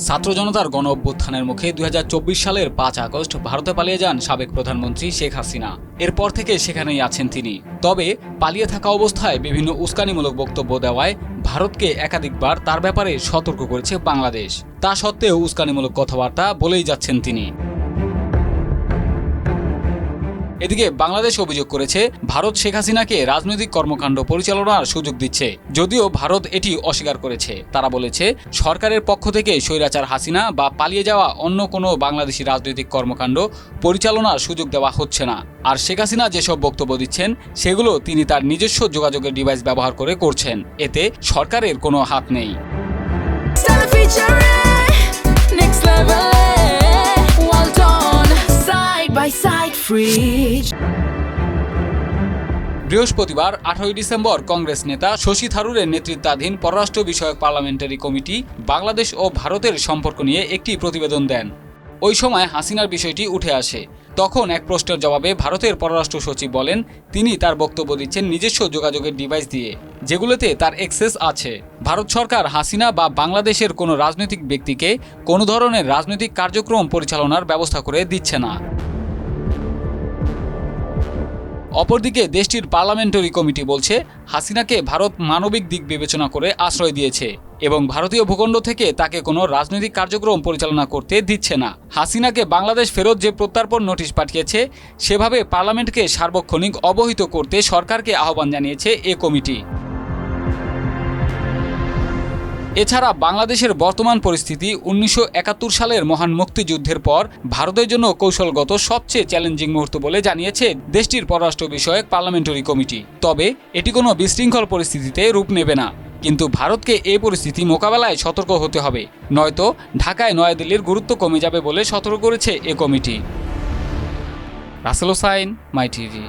ছাত্র জনতার গণ অভ্যুত্থানের মুখে 2024 সালের 5 আগস্ট ভারতে পালিয়ে যান সাবেক প্রধানমন্ত্রী শেখ হাসিনা। এরপর থেকে সেখানেই আছেন তিনি। তবে পালিয়ে থাকা অবস্থায় বিভিন্ন উস্কানিমূলক বক্তব্য দেওয়ায় ভারতকে একাধিকবার তার ব্যাপারে সতর্ক করেছে বাংলাদেশ। তা সত্ত্বেও উস্কানিমূলক কথাবার্তা বলেই যাচ্ছেন তিনি। এদিকে বাংলাদেশ অভিযোগ করেছে ভারত শেখ হাসিনাকে রাজনৈতিক কর্মকাণ্ড পরিচালনার সুযোগ দিচ্ছে, যদিও ভারত এটি অস্বীকার করেছে। তারা বলেছে সরকারের পক্ষ থেকে স্বৈরাচার হাসিনা বা পালিয়ে যাওয়া অন্য কোনো বাংলাদেশি রাজনৈতিক কর্মকাণ্ড পরিচালনার সুযোগ দেওয়া হচ্ছে না। আর শেখ হাসিনা যেসব বক্তব্য দিচ্ছেন সেগুলো তিনি তার নিজস্ব যোগাযোগের ডিভাইস ব্যবহার করে করছেন, এতে সরকারের কোনো হাত নেই। বৃহস্পতিবার 18 ডিসেম্বর কংগ্রেস নেতা শশী থারুরের নেতৃত্বাধীন পররাষ্ট্র বিষয়ক পার্লামেন্টারি কমিটি বাংলাদেশ ও ভারতের সম্পর্ক নিয়ে একটি প্রতিবেদন দেন। ওই সময় হাসিনার বিষয়টি উঠে আসে। তখন এক প্রশ্নের জবাবে ভারতের পররাষ্ট্র সচিব বলেন তিনি তার বক্তব্য দিচ্ছেন নিজস্ব যোগাযোগের ডিভাইস দিয়ে, যেগুলোতে তার অ্যাক্সেস আছে। ভারত সরকার হাসিনা বা বাংলাদেশের কোনো রাজনৈতিক ব্যক্তিকে কোনো ধরনের রাজনৈতিক কার্যক্রম পরিচালনার ব্যবস্থা করে দিচ্ছে না। অপরদিকে দেশটির পার্লামেন্টারি কমিটি বলছে হাসিনাকে ভারত মানবিক দিক বিবেচনা করে আশ্রয় দিয়েছে এবং ভারতীয় ভূখণ্ড থেকে তাকে কোনো রাজনৈতিক কার্যক্রম পরিচালনা করতে দিচ্ছে না। হাসিনাকে বাংলাদেশ ফেরত যে প্রত্যর্পণ নোটিশ পাঠিয়েছে সেভাবে পার্লামেন্টকে সার্বক্ষণিক অবহিত করতে সরকারকে আহ্বান জানিয়েছে এ কমিটি। এছাড়া বাংলাদেশের বর্তমান পরিস্থিতি 1971 সালের মহান মুক্তিযুদ্ধের পর ভারতের জন্য কৌশলগত সবচেয়ে চ্যালেঞ্জিং মুহূর্ত বলে জানিয়েছে দেশটির পররাষ্ট্র বিষয়ক পার্লামেন্টারি কমিটি। তবে এটি কোনো বিশৃঙ্খল পরিস্থিতিতে রূপ নেবে না, কিন্তু ভারতকে এই পরিস্থিতি মোকাবেলায় সতর্ক হতে হবে, নয়তো ঢাকায় নয়াদিল্লির গুরুত্ব কমে যাবে বলে সতর্ক করেছে এ কমিটি। রাসেল হোসাইন, মাই টিভি।